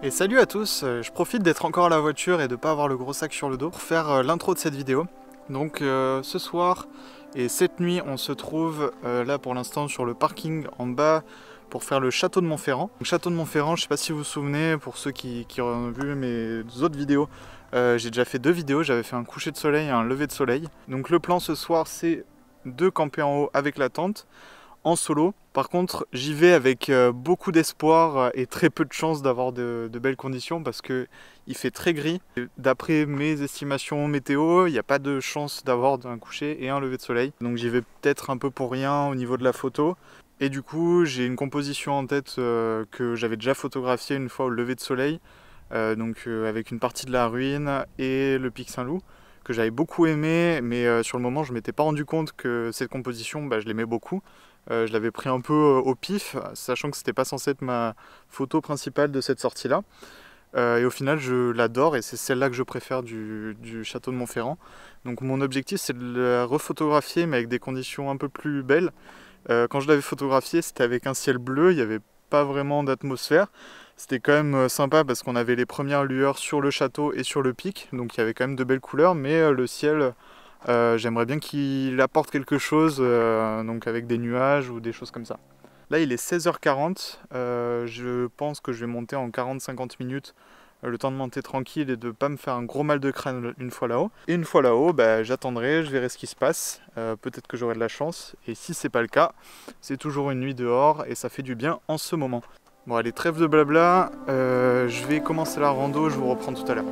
Et salut à tous, je profite d'être encore à la voiture et de pas avoir le gros sac sur le dos pour faire l'intro de cette vidéo. Donc ce soir et cette nuit on se trouve là pour l'instant sur le parking en bas pour faire le château de Montferrand. Le château de Montferrand, je sais pas si vous vous souvenez, pour ceux qui ont vu mes autres vidéos, j'ai déjà fait 2 vidéos, j'avais fait un coucher de soleil et un lever de soleil. Donc le plan ce soir c'est de camper en haut avec la tente, en solo. Par contre j'y vais avec beaucoup d'espoir et très peu de chances d'avoir de belles conditions parce que il fait très gris. D'après mes estimations météo, il n'y a pas de chance d'avoir un coucher et un lever de soleil. Donc j'y vais peut-être un peu pour rien au niveau de la photo. Et du coup j'ai une composition en tête que j'avais déjà photographiée une fois au lever de soleil. Avec une partie de la ruine et le pic Saint-Loup que j'avais beaucoup aimé, mais sur le moment je ne m'étais pas rendu compte que cette composition je l'aimais beaucoup. Je l'avais pris un peu au pif, sachant que c'était pas censé être ma photo principale de cette sortie là. Et au final je l'adore et c'est celle-là que je préfère du château de Montferrand. Donc mon objectif c'est de la refotographier mais avec des conditions un peu plus belles. Quand je l'avais photographié c'était avec un ciel bleu, il n'y avait pas vraiment d'atmosphère. C'était quand même sympa parce qu'on avait les premières lueurs sur le château et sur le pic, donc il y avait quand même de belles couleurs, mais le ciel, j'aimerais bien qu'il apporte quelque chose, donc avec des nuages ou des choses comme ça. Là il est 16h40, je pense que je vais monter en 40-50 minutes, le temps de monter tranquille et de ne pas me faire un gros mal de crâne une fois là-haut. Et une fois là-haut, j'attendrai, je verrai ce qui se passe, peut-être que j'aurai de la chance, et si c'est pas le cas, c'est toujours une nuit dehors et ça fait du bien en ce moment. Bon allez, trêve de blabla, je vais commencer la rando, je vous reprends tout à l'heure.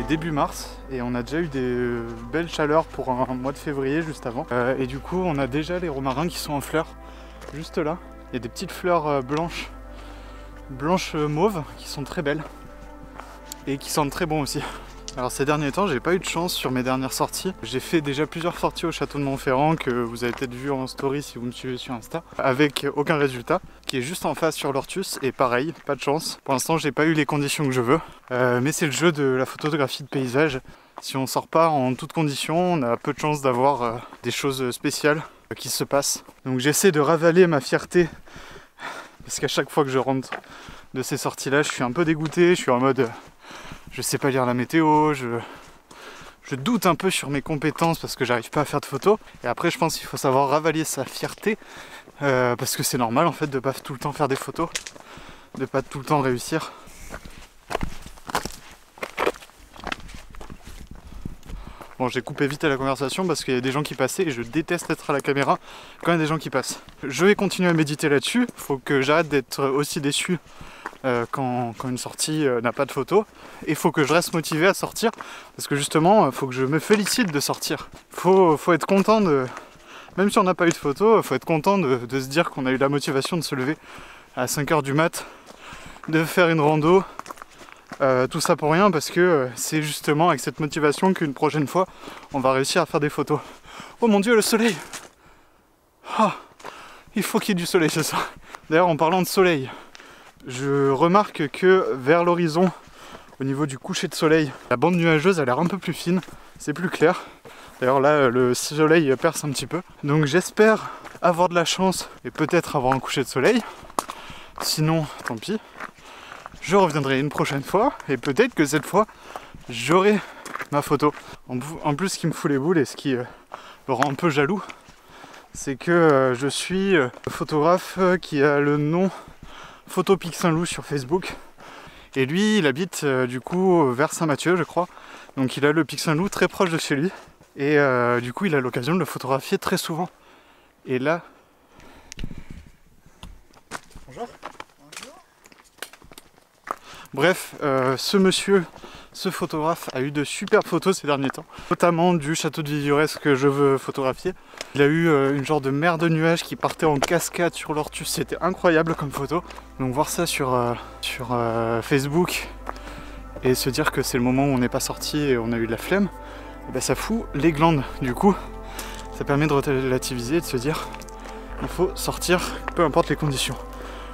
Début mars et on a déjà eu des belles chaleurs pour un mois de février juste avant et du coup on a déjà les romarins qui sont en fleurs juste là. Il y a des petites fleurs blanches mauves qui sont très belles et qui sentent très bon aussi. Alors ces derniers temps j'ai pas eu de chance sur mes dernières sorties. J'ai fait déjà plusieurs sorties au château de Montferrand que vous avez peut-être vu en story si vous me suivez sur Insta, avec aucun résultat, qui est juste en face sur l'Ortus et pareil, pas de chance. Pour l'instant j'ai pas eu les conditions que je veux, mais c'est le jeu de la photographie de paysage. Si on sort pas en toutes conditions, on a peu de chance d'avoir des choses spéciales qui se passent. Donc j'essaie de ravaler ma fierté parce qu'à chaque fois que je rentre de ces sorties là je suis un peu dégoûté, je suis en mode je sais pas lire la météo, je doute un peu sur mes compétences parce que j'arrive pas à faire de photos. Et après je pense qu'il faut savoir ravaler sa fierté parce que c'est normal en fait de pas tout le temps faire des photos, de pas tout le temps réussir. Bon, j'ai coupé vite à la conversation parce qu'il y a des gens qui passaient et je déteste être à la caméra quand il y a des gens qui passent. Je vais continuer à méditer là-dessus, faut que j'arrête d'être aussi déçu quand une sortie n'a pas de photos. Et il faut que je reste motivé à sortir parce que justement, il faut que je me félicite de sortir. Faut être content de... Même si on n'a pas eu de photos, il faut être content de se dire qu'on a eu la motivation de se lever à 5h du mat, de faire une rando. Tout ça pour rien parce que c'est justement avec cette motivation qu'une prochaine fois on va réussir à faire des photos. Oh mon dieu, le soleil! Ah, il faut qu'il y ait du soleil ce soir. D'ailleurs en parlant de soleil, je remarque que vers l'horizon, au niveau du coucher de soleil, la bande nuageuse a l'air un peu plus fine, c'est plus clair. D'ailleurs là le soleil perce un petit peu. Donc j'espère avoir de la chance et peut-être avoir un coucher de soleil. Sinon tant pis. Je reviendrai une prochaine fois et peut-être que cette fois j'aurai ma photo. En plus ce qui me fout les boules et ce qui me rend un peu jaloux, c'est que je suis le photographe qui a le nom Photo Pic Saint-Loup sur Facebook. Et lui il habite du coup vers Saint-Mathieu je crois. Donc il a le Pic Saint-Loup très proche de chez lui. Et du coup il a l'occasion de le photographier très souvent. Et là... Bonjour. Bref, ce monsieur Ce photographe a eu de superbes photos ces derniers temps, notamment du château de Villurès que je veux photographier. Il a eu une genre de mer de nuages qui partait en cascade sur l'Ortus, c'était incroyable comme photo. Donc voir ça sur Facebook et se dire que c'est le moment où on n'est pas sorti et on a eu de la flemme, et ben ça fout les glandes. Du coup, ça permet de relativiser et de se dire il faut sortir, peu importe les conditions,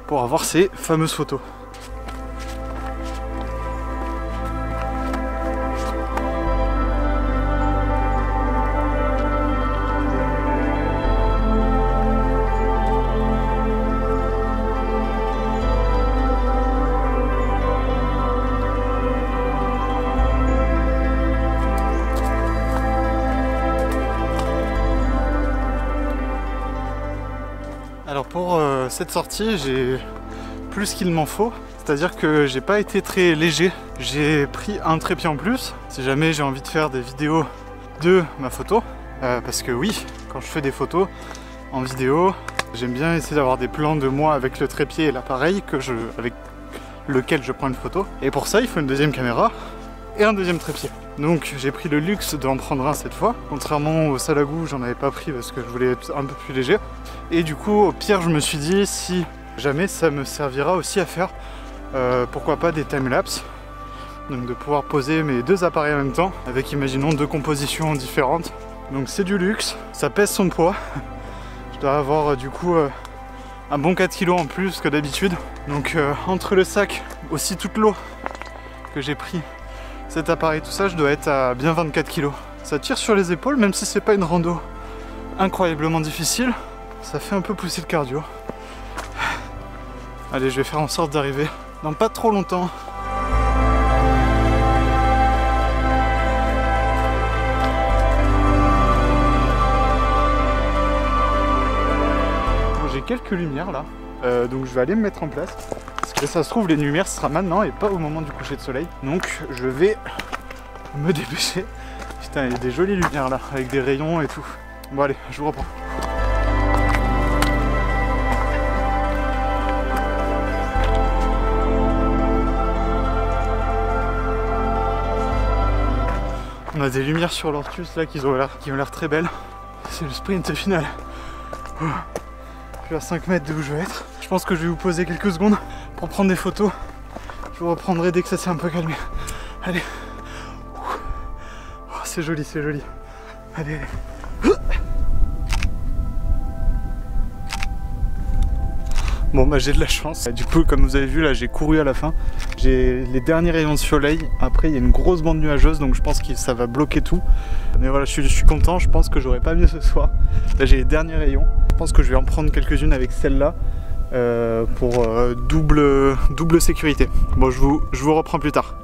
pour avoir ces fameuses photos. Alors pour cette sortie, j'ai plus qu'il m'en faut, c'est-à-dire que j'ai pas été très léger. J'ai pris un trépied en plus, si jamais j'ai envie de faire des vidéos de ma photo, parce que oui, quand je fais des photos en vidéo, j'aime bien essayer d'avoir des plans de moi avec le trépied et l'appareil avec lequel je prends une photo. Et pour ça, il faut une deuxième caméra et un deuxième trépied. Donc j'ai pris le luxe d'en prendre un cette fois. Contrairement au Salagou, j'en avais pas pris parce que je voulais être un peu plus léger. Et du coup, au pire, je me suis dit, si jamais ça me servira aussi à faire, pourquoi pas des timelapses. Donc de pouvoir poser mes deux appareils en même temps, avec imaginons deux compositions différentes. Donc c'est du luxe, ça pèse son poids. Je dois avoir du coup un bon 4 kg en plus que d'habitude. Donc entre le sac, aussi toute l'eau que j'ai pris, cet appareil, tout ça, je dois être à bien 24 kg. Ça tire sur les épaules, même si c'est pas une rando incroyablement difficile, ça fait un peu pousser le cardio. Allez, je vais faire en sorte d'arriver dans pas trop longtemps. Bon, j'ai quelques lumières là, donc je vais aller me mettre en place. Parce que ça se trouve, les lumières ce sera maintenant et pas au moment du coucher de soleil. Donc je vais me dépêcher. Putain, il y a des jolies lumières là, avec des rayons et tout. Bon allez, je vous reprends. On a des lumières sur l'Ortus là qui ont l'air très belles. C'est le sprint final. Je suis à 5 mètres de où je vais être. Je pense que je vais vous poser quelques secondes pour prendre des photos. Je vous reprendrai dès que ça s'est un peu calmé. Allez. Oh, c'est joli, c'est joli. Allez, allez. Bon bah j'ai de la chance. Du coup, comme vous avez vu là, j'ai couru à la fin. J'ai les derniers rayons de soleil. Après il y a une grosse bande nuageuse, donc je pense que ça va bloquer tout. Mais voilà, je suis content. Je pense que j'aurais pas mieux ce soir. Là j'ai les derniers rayons. Je pense que je vais en prendre quelques-unes avec celle-là. Pour double sécurité. Bon, je vous reprends plus tard.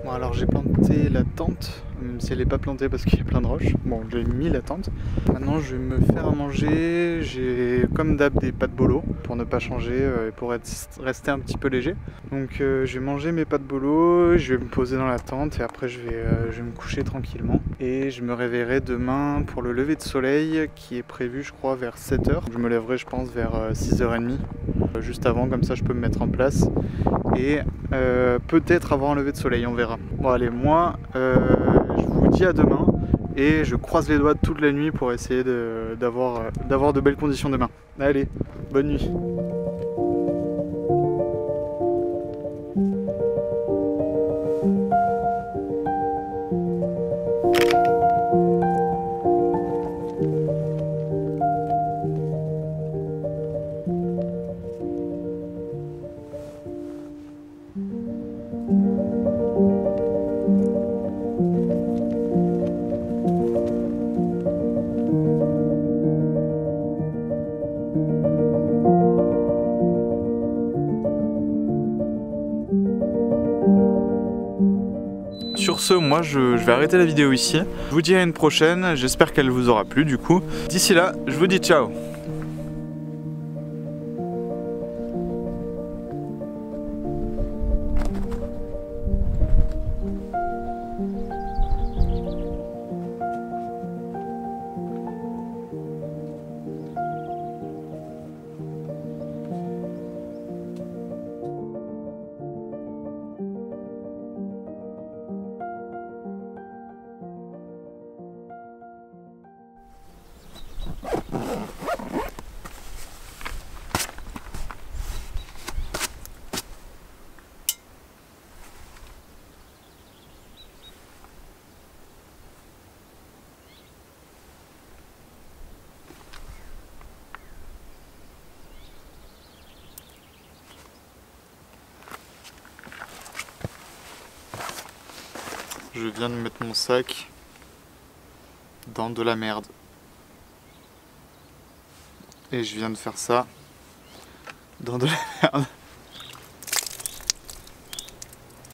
Bon, alors j'ai planté la tente, même si elle n'est pas plantée parce qu'il y a plein de roches. Bon, j'ai mis la tente. Maintenant je vais me faire à manger. J'ai comme d'hab des pâtes bolo pour ne pas changer et pour rester un petit peu léger. Donc je vais manger mes pâtes bolo, je vais me poser dans la tente et après je vais me coucher tranquillement. Et je me réveillerai demain pour le lever de soleil qui est prévu je crois vers 7 h. Je me lèverai je pense vers 6 h 30, juste avant, comme ça je peux me mettre en place. Et peut-être avoir un lever de soleil, on verra. Bon allez, moi je vous dis dis à demain et je croise les doigts toute la nuit pour essayer d'avoir de belles conditions demain. Allez, bonne nuit. Sur ce, moi je vais arrêter la vidéo ici. Je vous dis à une prochaine, j'espère qu'elle vous aura plu du coup. D'ici là, je vous dis ciao. Je viens de mettre mon sac dans de la merde. Et je viens de faire ça dans de la merde.